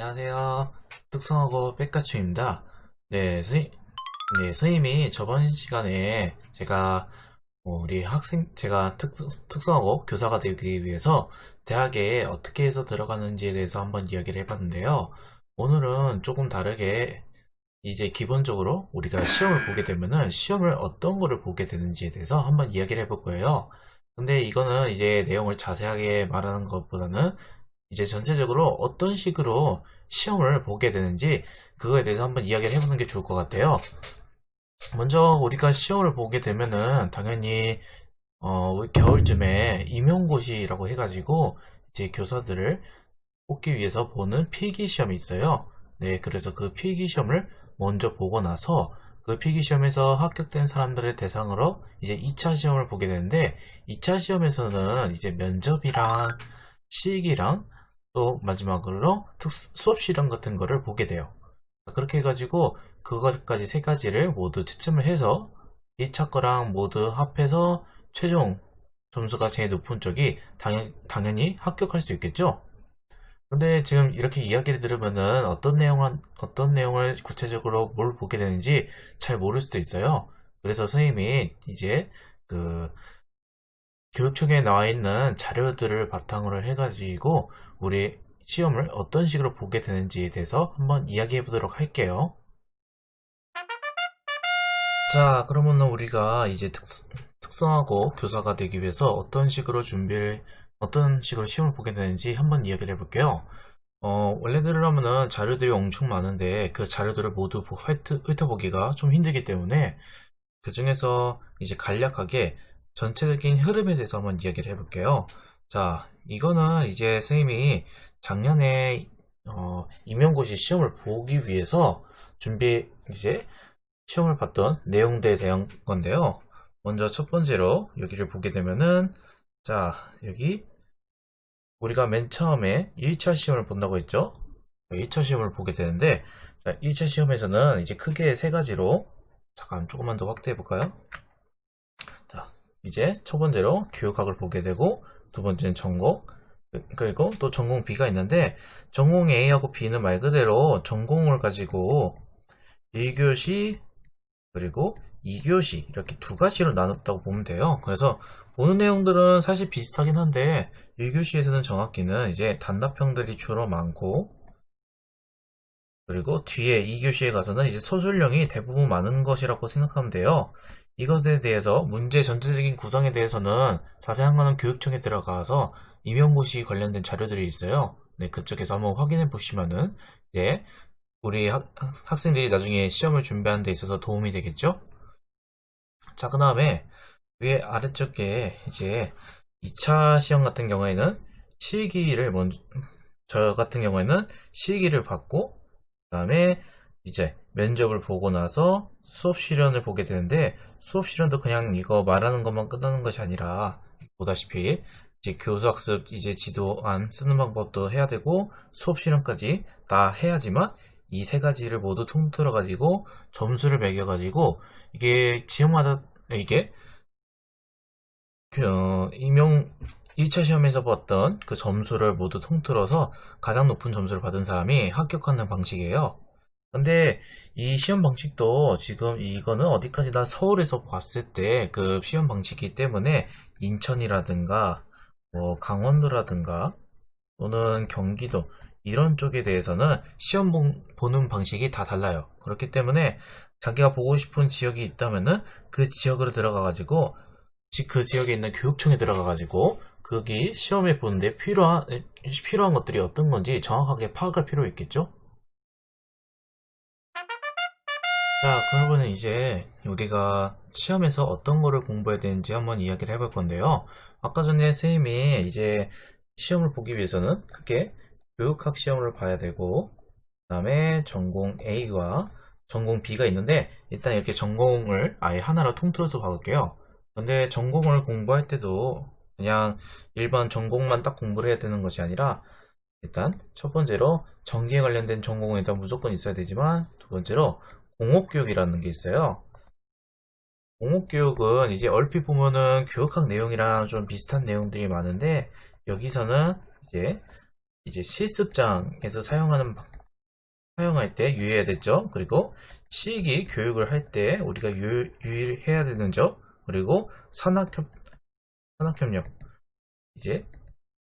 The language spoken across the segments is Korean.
안녕하세요. 특성화고 백가추입니다. 선생님이 저번 시간에 제가 제가 특성화고 교사가 되기 위해서 대학에 어떻게 해서 들어가는지에 대해서 한번 이야기를 해봤는데요. 오늘은 조금 다르게 이제 기본적으로 우리가 시험을 보게 되면은 시험을 어떤 거를 보게 되는지에 대해서 한번 이야기를 해볼 거예요. 근데 이거는 이제 내용을 자세하게 말하는 것보다는 이제 전체적으로 어떤 식으로 시험을 보게 되는지 그거에 대해서 한번 이야기를 해보는 게 좋을 것 같아요. 먼저 우리가 시험을 보게 되면은 당연히 겨울쯤에 임용고시라고 해가지고 이제 교사들을 뽑기 위해서 보는 필기시험이 있어요. 네, 그래서 그 필기시험을 먼저 보고 나서 그 필기시험에서 합격된 사람들을 대상으로 이제 2차 시험을 보게 되는데 2차 시험에서는 이제 면접이랑 실기랑 또 마지막으로 수업 실험 같은 거를 보게 돼요. 그렇게 해가지고 그것까지 세 가지를 모두 채점을 해서 1차 거랑 모두 합해서 최종 점수가 제일 높은 쪽이 당연히 합격할 수 있겠죠? 근데 지금 이렇게 이야기를 들으면은 어떤 내용을 구체적으로 뭘 보게 되는지 잘 모를 수도 있어요. 그래서 선생님이 이제 그 교육청에 나와 있는 자료들을 바탕으로 해가지고 우리 시험을 어떤 식으로 보게 되는지에 대해서 한번 이야기해 보도록 할게요. 자, 그러면은 우리가 이제 특성화고 교사가 되기 위해서 어떤 식으로 시험을 보게 되는지 한번 이야기를 해볼게요. 원래대로라면은 자료들이 엄청 많은데 그 자료들을 모두 훑어보기가 좀 힘들기 때문에 그 중에서 이제 간략하게 전체적인 흐름에 대해서 한번 이야기를 해볼게요. 자, 이거는 이제 선생님이 작년에 임용고시 시험을 보기 위해서 이제 시험을 봤던 내용들에 대한 건데요. 먼저 첫 번째로 여기를 보게 되면은 자, 여기 우리가 맨 처음에 1차 시험을 본다고 했죠? 1차 시험을 보게 되는데 자, 1차 시험에서는 이제 크게 세 가지로 잠깐 조금만 더 확대해 볼까요? 자, 이제 첫 번째로 교육학을 보게 되고 두 번째는 전공 그리고 또 전공 B가 있는데 전공 A하고 B는 말 그대로 전공을 가지고 1교시 그리고 2교시 이렇게 두 가지로 나눴다고 보면 돼요. 그래서 보는 내용들은 사실 비슷하긴 한데 1교시에서는 정확히는 이제 단답형들이 주로 많고 그리고 뒤에 2교시에 가서는 이제 서술형이 대부분 많은 것이라고 생각하면 돼요. 이것에 대해서 문제 전체적인 구성에 대해서는 자세한 거는 교육청에 들어가서 임용고시 관련된 자료들이 있어요. 네, 그쪽에서 한번 확인해 보시면은 이제 우리 학생들이 나중에 시험을 준비하는 데 있어서 도움이 되겠죠? 자, 그 다음에 위에 아래쪽에 이제 2차 시험 같은 경우에는 실기를 먼저 저 같은 경우에는 실기를 받고 그다음에 이제 면접을 보고 나서 수업 실현을 보게 되는데 수업 실현도 그냥 이거 말하는 것만 끝나는 것이 아니라 보다시피 이제 교수학습 이제 지도안 쓰는 방법도 해야 되고 수업 실현까지 다 해야지만 이 세 가지를 모두 통틀어 가지고 점수를 매겨 가지고 이게 지역마다 이게 임용 1차 시험에서 봤던 그 점수를 모두 통틀어서 가장 높은 점수를 받은 사람이 합격하는 방식이에요. 근데 이 시험 방식도 지금 이거는 어디까지나 서울에서 봤을 때 그 시험 방식이기 때문에 인천이라든가 뭐 강원도라든가 또는 경기도 이런 쪽에 대해서는 시험 보는 방식이 다 달라요. 그렇기 때문에 자기가 보고 싶은 지역이 있다면은 그 지역으로 들어가 가지고 그 지역에 있는 교육청에 들어가 가지고 거기 시험에 보는데 필요한 것들이 어떤 건지 정확하게 파악할 필요 있겠죠? 자, 그러면은 이제 우리가 시험에서 어떤 거를 공부해야 되는지 한번 이야기를 해볼 건데요. 아까 전에 선생님이 이제 시험을 보기 위해서는 크게 교육학 시험을 봐야 되고, 그 다음에 전공 A와 전공 B가 있는데, 일단 이렇게 전공을 아예 하나로 통틀어서 봐볼게요. 근데 전공을 공부할 때도 그냥 일반 전공만 딱 공부를 해야 되는 것이 아니라, 일단 첫 번째로 전기에 관련된 전공은 일단 무조건 있어야 되지만, 두 번째로 공업교육이라는 게 있어요. 공업교육은 이제 얼핏 보면은 교육학 내용이랑 좀 비슷한 내용들이 많은데 여기서는 이제 실습장에서 사용하는 사용할 때 유의해야 되죠. 그리고 실기 교육을 할 때 우리가 유의해야 되는 점, 그리고 산학협력. 이제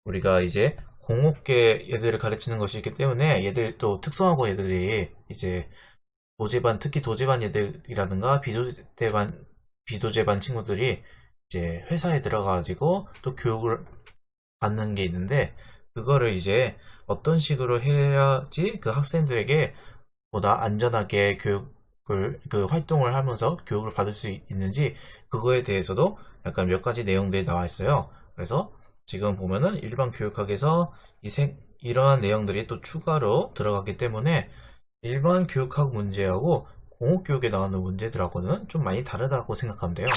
우리가 이제 공업계 얘들을 가르치는 것이기 때문에 얘들 또 특성화고 얘들이 이제 도제반, 특히 도제반 얘들이라든가 비도제반 친구들이 이제 회사에 들어가가지고 또 교육을 받는 게 있는데, 그거를 이제 어떤 식으로 해야지 그 학생들에게 보다 안전하게 그 활동을 하면서 교육을 받을 수 있는지, 그거에 대해서도 약간 몇 가지 내용들이 나와 있어요. 그래서 지금 보면은 일반 교육학에서 이러한 내용들이 또 추가로 들어갔기 때문에 일반 교육학 문제하고 공업교육에 나오는 문제들하고는 좀 많이 다르다고 생각하면 돼요.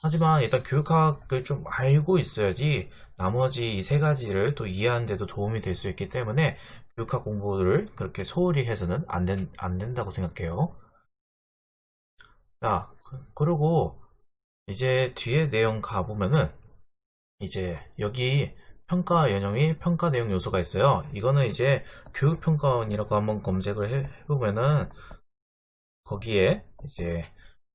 하지만 일단 교육학을 좀 알고 있어야지 나머지 이 세 가지를 또 이해하는 데도 도움이 될 수 있기 때문에 교육학 공부를 그렇게 소홀히 해서는 안 된다고 생각해요. 자, 그리고 이제 뒤에 내용 가보면은 이제 여기 평가 연형이 평가 내용 요소가 있어요. 이거는 이제 교육평가원이라고 한번 검색을 해보면은 거기에 이제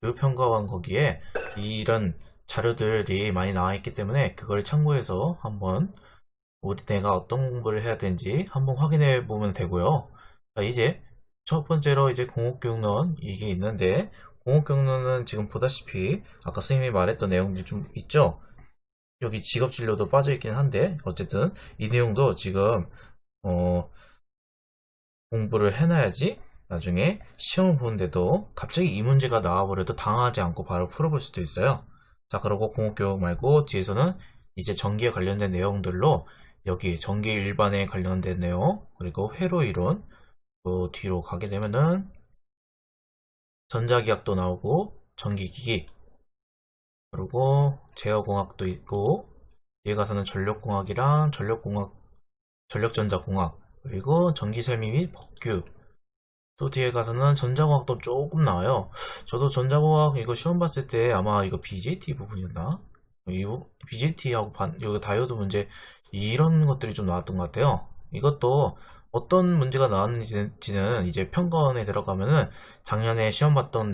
교육평가원 거기에 이런 자료들이 많이 나와 있기 때문에 그걸 참고해서 한번 내가 어떤 공부를 해야 되는지 한번 확인해 보면 되고요. 자, 이제 첫 번째로 이제 공업교육론 이게 있는데, 공업교육론은 지금 보다시피 아까 선생님이 말했던 내용들이 좀 있죠. 여기 직업진로도 빠져 있긴 한데 어쨌든 이 내용도 지금 어, 공부를 해놔야지 나중에 시험을 보는데도 갑자기 이 문제가 나와버려도 당하지 않고 바로 풀어볼 수도 있어요. 자, 그리고 공업교육 말고 뒤에서는 이제 전기에 관련된 내용들로 여기 전기 일반에 관련된 내용, 그리고 회로 이론, 그 뒤로 가게 되면은 전자기학도 나오고 전기기기, 그리고 제어공학도 있고, 뒤에 가서는 전력공학이랑 전력전자공학, 그리고 전기설미 및 법규, 또 뒤에 가서는 전자공학도 조금 나와요. 저도 전자공학 이거 시험 봤을 때 아마 이거 BJT 부분이었나? 이거 BJT하고 여기 다이오드 문제 이런 것들이 좀 나왔던 것 같아요. 이것도 어떤 문제가 나왔는지는 이제 평가원에 들어가면은 작년에 시험 봤던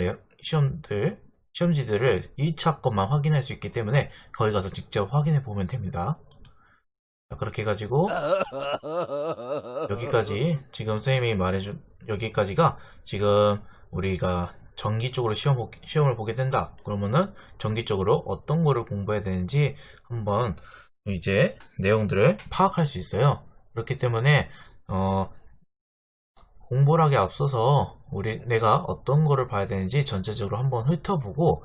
시험지들을 1차 것만 확인할 수 있기 때문에 거기 가서 직접 확인해 보면 됩니다. 자, 그렇게 해가지고 여기까지 지금 선생님이 말해준 여기까지가 지금 우리가 전기 쪽으로 시험을 보게 된다. 그러면은 전기 쪽으로 어떤 거를 공부해야 되는지 한번 이제 내용들을 파악할 수 있어요. 그렇기 때문에 공부를 하기 앞서서 내가 어떤 거를 봐야 되는지 전체적으로 한번 훑어보고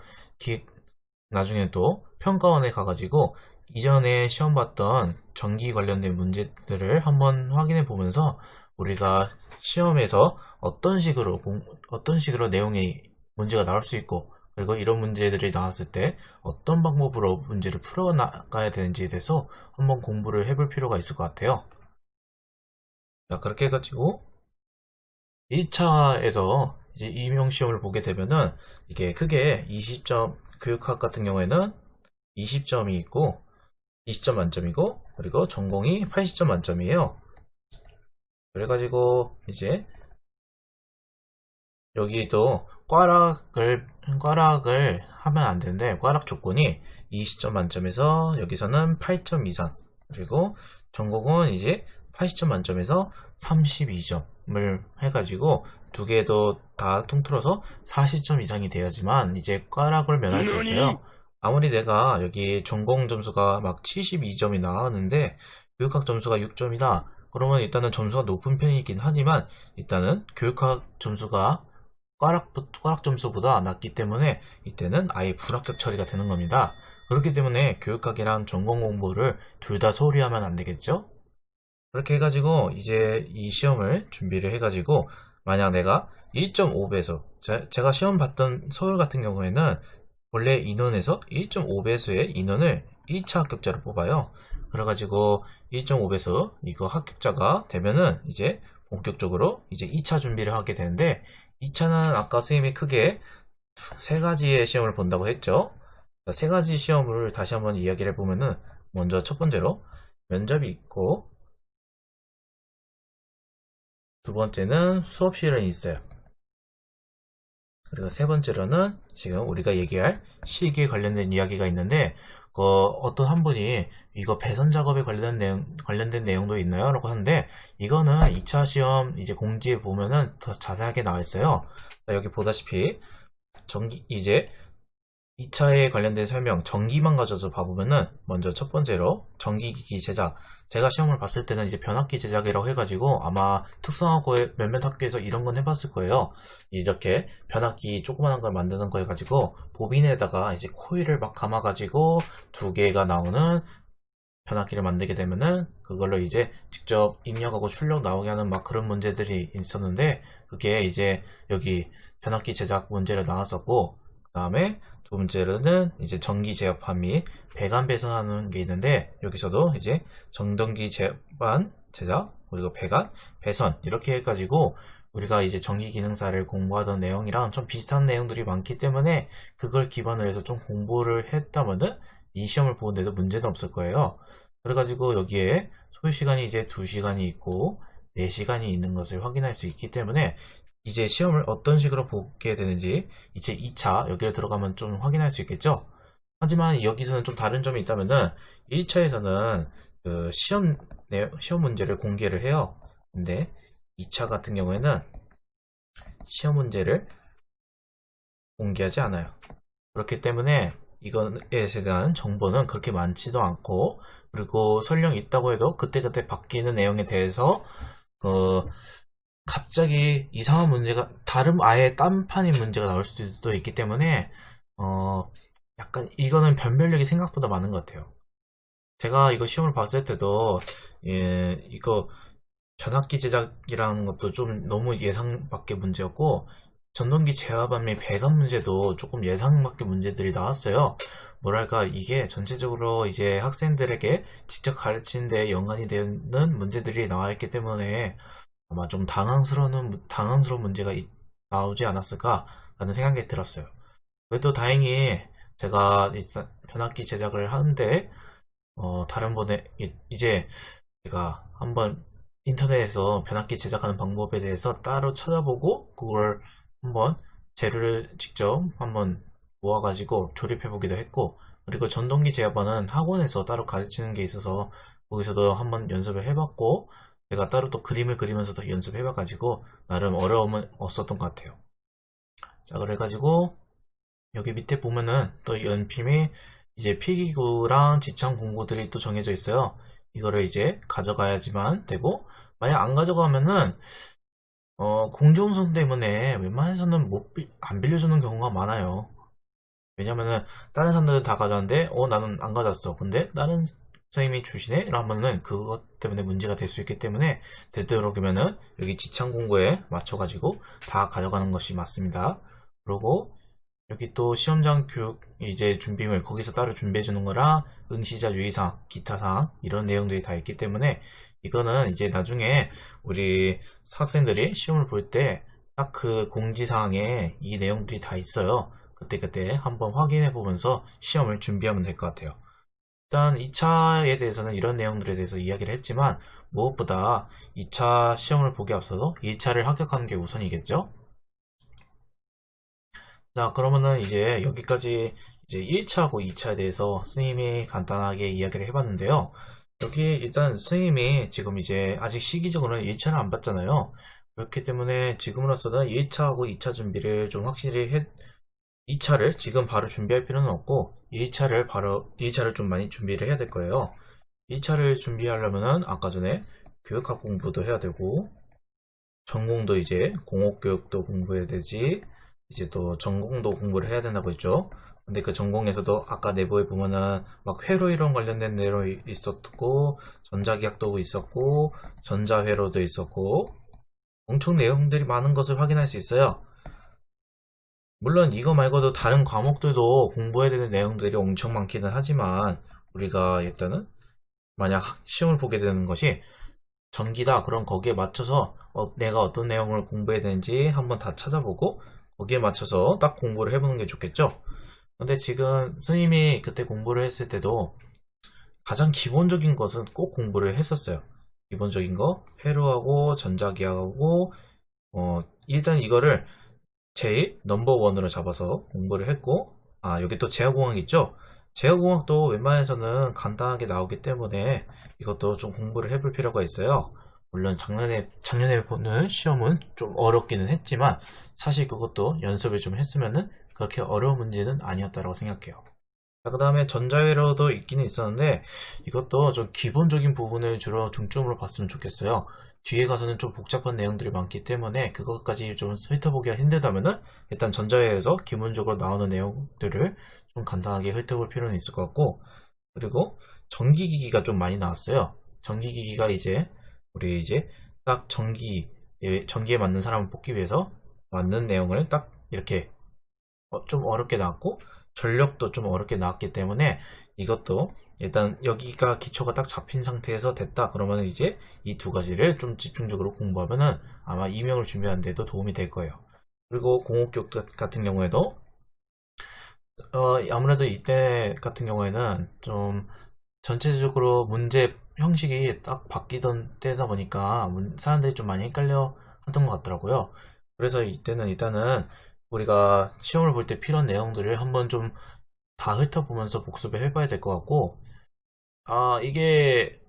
나중에 또 평가원에 가가지고 이전에 시험 봤던 전기 관련된 문제들을 한번 확인해 보면서 우리가 시험에서 어떤 식으로 내용이 문제가 나올 수 있고, 그리고 이런 문제들이 나왔을 때 어떤 방법으로 문제를 풀어나가야 되는지에 대해서 한번 공부를 해볼 필요가 있을 것 같아요. 자, 그렇게 해가지고 1차에서 이제 임용 시험을 보게 되면은 이게 크게 20점, 교육학 같은 경우에는 20점이 있고 20점 만점이고, 그리고 전공이 80점 만점이에요. 그래가지고 이제 여기도 꽈락을 하면 안 되는데, 꽈락 조건이 20점 만점에서 여기서는 8점 이상, 그리고 전공은 이제 80점 만점에서 32점을 해가지고 두 개도 다 통틀어서 40점 이상이 돼야지만 이제 꽈락을 면할 수 있어요. 아무리 내가 여기 전공 점수가 막 72점이 나왔는데 교육학 점수가 6점이다. 그러면 일단은 점수가 높은 편이긴 하지만 일단은 교육학 점수가 꽈락 점수보다 낮기 때문에 이때는 아예 불합격 처리가 되는 겁니다. 그렇기 때문에 교육학이랑 전공 공부를 둘 다 소홀히 하면 안 되겠죠? 그렇게 해가지고 이제 이 시험을 준비를 해가지고 만약 내가 1.5배속, 제가 시험 봤던 서울 같은 경우에는 원래 인원에서 1.5배수의 인원을 1차 합격자로 뽑아요. 그래가지고 1.5배수 이거 합격자가 되면은 이제 본격적으로 이제 2차 준비를 하게 되는데, 2차는 아까 선생님이 크게 세 가지의 시험을 본다고 했죠. 세 가지 시험을 다시 한번 이야기를 해보면은, 먼저 첫 번째로 면접이 있고, 두 번째는 수업실은 있어요. 그리고 세 번째로는 지금 우리가 얘기할 시기에 관련된 이야기가 있는데, 어떤 한 분이 이거 배선 작업에 관련된 내용도 있나요? 라고 하는데, 이거는 2차 시험 이제 공지에 보면은 더 자세하게 나와 있어요. 여기 보다시피 이제 2차에 관련된 설명, 전기만 가져서 봐보면은, 먼저 첫 번째로 전기기기 제작. 제가 시험을 봤을 때는 이제 변압기 제작이라고 해가지고 아마 특성화고 몇몇 학교에서 이런 건 해봤을 거예요. 이렇게 변압기 조그만한 걸 만드는 거 해가지고 보빈에다가 이제 코일을 막 감아가지고 두 개가 나오는 변압기를 만들게 되면은 그걸로 이제 직접 입력하고 출력 나오게 하는 막 그런 문제들이 있었는데, 그게 이제 여기 변압기 제작 문제로 나왔었고, 그 다음에 두 번째로는 이제 전기 제어판 및 배관 배선하는 게 있는데, 여기서도 이제 정전기 제반 제작 그리고 배관 배선 이렇게 해가지고 우리가 이제 전기 기능사를 공부하던 내용이랑 좀 비슷한 내용들이 많기 때문에 그걸 기반으로 해서 좀 공부를 했다면은 이 시험을 보는데도 문제는 없을 거예요. 그래가지고 여기에 소요 시간이 이제 2시간이 있고 4시간이 있는 것을 확인할 수 있기 때문에 이제 시험을 어떤 식으로 보게 되는지 이제 2차 여기에 들어가면 좀 확인할 수 있겠죠. 하지만 여기서는 좀 다른 점이 있다면은 1차에서는 그 시험 문제를 공개를 해요. 근데 2차 같은 경우에는 시험 문제를 공개하지 않아요. 그렇기 때문에 이거에 대한 정보는 그렇게 많지도 않고, 그리고 설령 있다고 해도 그때그때 바뀌는 내용에 대해서 갑자기 이상한 문제가 아예 딴판인 문제가 나올 수도 있기 때문에 약간 이거는 변별력이 생각보다 많은 것 같아요. 제가 이거 시험을 봤을 때도 이거 변압기 제작이라는 것도 좀 너무 예상 밖의 문제였고, 전동기 제어반 및 배관 문제도 조금 예상 밖의 문제들이 나왔어요. 뭐랄까, 이게 전체적으로 이제 학생들에게 직접 가르치는 데 연관이 되는 문제들이 나와 있기 때문에 아마 좀 당황스러운 문제가 나오지 않았을까라는 생각이 들었어요. 그래도 다행히 제가 변압기 제작을 하는데, 다른 분의, 이제 제가 한번 인터넷에서 변압기 제작하는 방법에 대해서 따로 찾아보고 그걸 한번 재료를 직접 한번 모아가지고 조립해보기도 했고, 그리고 전동기 제어반은 학원에서 따로 가르치는 게 있어서 거기서도 한번 연습을 해봤고, 제가 따로 또 그림을 그리면서도 연습해봐가지고 나름 어려움은 없었던 것 같아요. 자, 그래가지고 여기 밑에 보면은 또 연필 이제 필기구랑 지청 공구들이 또 정해져 있어요. 이거를 이제 가져가야지만 되고, 만약 안 가져가면은 공정성 때문에 웬만해서는 안 빌려주는 경우가 많아요. 왜냐면은 다른 사람들은 다 가져왔는데 나는 안 가져왔어. 근데 다른 선생님이 주시네? 라면은 그것 때문에 문제가 될 수 있기 때문에 되도록이면은 여기 지창 공고에 맞춰가지고 다 가져가는 것이 맞습니다. 그리고 여기 또 시험장 교육 이제 준비물 거기서 따로 준비해 주는 거랑 응시자 유의사항, 기타 사항 이런 내용들이 다 있기 때문에 이거는 이제 나중에 우리 학생들이 시험을 볼 때 딱 그 공지사항에 이 내용들이 다 있어요. 그때그때 한번 확인해 보면서 시험을 준비하면 될 것 같아요. 일단 2차에 대해서는 이런 내용들에 대해서 이야기를 했지만 무엇보다 2차 시험을 보기 앞서서 1차를 합격하는 게 우선이겠죠? 자, 그러면은 이제 여기까지 이제 1차하고 2차에 대해서 스님이 간단하게 이야기를 해봤는데요. 여기 일단 스님이 지금 이제 아직 시기적으로는 1차를 안 봤잖아요. 그렇기 때문에 지금으로서는 1차하고 2차 준비를 좀 확실히 2차를 지금 바로 준비할 필요는 없고 1차를 좀 많이 준비를 해야 될 거예요. 1차를 준비하려면은 아까 전에 교육학 공부도 해야 되고 전공도 이제 공업교육도 공부해야 되지, 이제 또 전공도 공부를 해야 된다고 했죠. 근데 그 전공에서도 아까 내부에 보면은 막 회로 이론 관련된 내용이 있었고 전자기학도 있었고 전자회로도 있었고 엄청 내용들이 많은 것을 확인할 수 있어요. 물론 이거 말고도 다른 과목들도 공부해야 되는 내용들이 엄청 많기는 하지만 우리가 일단은 만약 시험을 보게 되는 것이 전기다. 그럼 거기에 맞춰서 내가 어떤 내용을 공부해야 되는지 한번 다 찾아보고 거기에 맞춰서 딱 공부를 해보는 게 좋겠죠. 근데 지금 스님이 그때 공부를 했을 때도 가장 기본적인 것은 꼭 공부를 했었어요. 기본적인 거 회로하고 전자기하고 일단 이거를 제일 넘버원으로 잡아서 공부를 했고, 여기 또 제어공학 있죠? 제어공학도 웬만해서는 간단하게 나오기 때문에 이것도 좀 공부를 해볼 필요가 있어요. 물론 작년에 보는 시험은 좀 어렵기는 했지만 사실 그것도 연습을 좀 했으면은 그렇게 어려운 문제는 아니었다고 생각해요. 그 다음에 전자회로도 있기는 있었는데 이것도 좀 기본적인 부분을 주로 중점으로 봤으면 좋겠어요. 뒤에 가서는 좀 복잡한 내용들이 많기 때문에 그것까지 좀 훑어보기가 힘들다면은 일단 전자회로에서 기본적으로 나오는 내용들을 좀 간단하게 훑어볼 필요는 있을 것 같고, 그리고 전기기기가 좀 많이 나왔어요. 전기기기가 이제 우리 이제 딱 전기에 맞는 사람을 뽑기 위해서 맞는 내용을 딱 이렇게 좀 어렵게 나왔고, 전력도 좀 어렵게 나왔기 때문에 이것도 일단 여기가 기초가 딱 잡힌 상태에서 됐다 그러면 이제 이 두 가지를 좀 집중적으로 공부하면은 아마 이명을 준비하는 데도 도움이 될 거예요. 그리고 공업교 같은 경우에도 아무래도 이때 같은 경우에는 좀 전체적으로 문제 형식이 딱 바뀌던 때다 보니까 사람들이 좀 많이 헷갈려 하던 것 같더라고요. 그래서 이때는 일단은 우리가 시험을 볼 때 필요한 내용들을 한번 좀 다 훑어보면서 복습을 해봐야 될 것 같고, 이게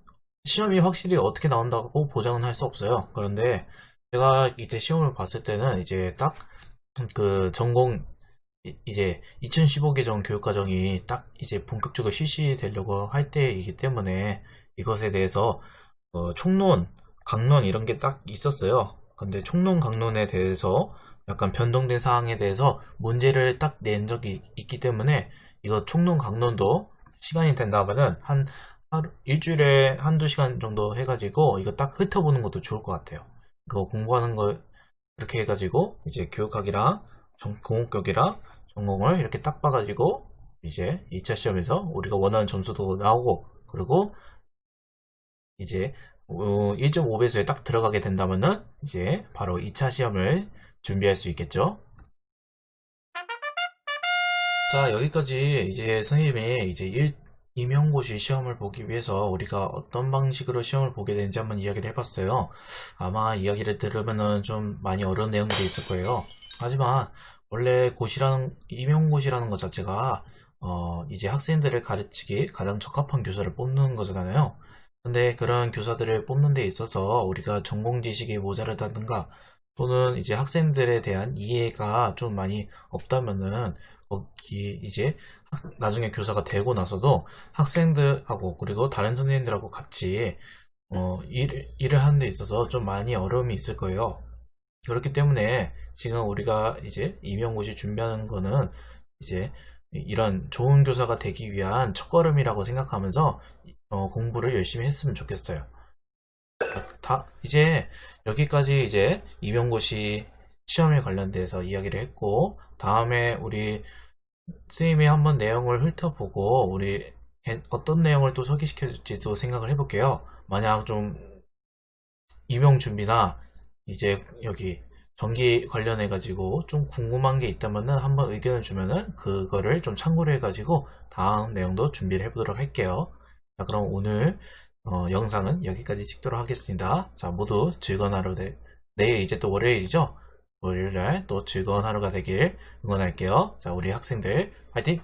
시험이 확실히 어떻게 나온다고 보장은 할 수 없어요. 그런데 제가 이때 시험을 봤을 때는 이제 딱 그 전공 이제 2015 개정 교육과정이 딱 이제 본격적으로 실시되려고 할 때이기 때문에 이것에 대해서 총론, 강론 이런 게 딱 있었어요. 근데 총론, 강론에 대해서 약간 변동된 사항에 대해서 문제를 딱 낸 적이 있기 때문에 이거 총론, 강론도 시간이 된다면은 한 일주일에 한두 시간 정도 해가지고 이거 딱 훑어보는 것도 좋을 것 같아요. 이거 공부하는 거 이렇게 해가지고 이제 교육학이랑 공업격이랑 전공을 이렇게 딱 봐가지고 이제 2차 시험에서 우리가 원하는 점수도 나오고, 그리고 이제 1.5배수에 딱 들어가게 된다면은 이제 바로 2차 시험을 준비할 수 있겠죠. 자, 여기까지 이제 선생님이 이제 임용고시 시험을 보기 위해서 우리가 어떤 방식으로 시험을 보게 되는지 한번 이야기를 해봤어요. 아마 이야기를 들으면은 좀 많이 어려운 내용들이 있을 거예요. 하지만 원래 임용고시라는 것 자체가 이제 학생들을 가르치기 가장 적합한 교사를 뽑는 거잖아요. 근데 그런 교사들을 뽑는 데 있어서 우리가 전공 지식이 모자라다든가 또는 이제 학생들에 대한 이해가 좀 많이 없다면은 거기 이제 나중에 교사가 되고 나서도 학생들하고 그리고 다른 선생님들하고 같이 일을 하는 데 있어서 좀 많이 어려움이 있을 거예요. 그렇기 때문에 지금 우리가 이제 임용고시 준비하는 거는 이제 이런 좋은 교사가 되기 위한 첫걸음이라고 생각하면서 공부를 열심히 했으면 좋겠어요. 이제 여기까지 이제 임용고시 시험에 관련돼서 이야기를 했고, 다음에 우리 스님이 한번 내용을 훑어보고 우리 어떤 내용을 또 소개시켜 줄지도 생각을 해볼게요. 만약 좀 임용 준비나 이제 여기 전기 관련해 가지고 좀 궁금한 게 있다면은 한번 의견을 주면은 그거를 좀 참고를 해 가지고 다음 내용도 준비를 해보도록 할게요. 자, 그럼 오늘 영상은 여기까지 찍도록 하겠습니다. 자, 모두 즐거운 하루 내일 이제 또 월요일이죠? 월요일날 또 즐거운 하루가 되길 응원할게요. 자, 우리 학생들 화이팅!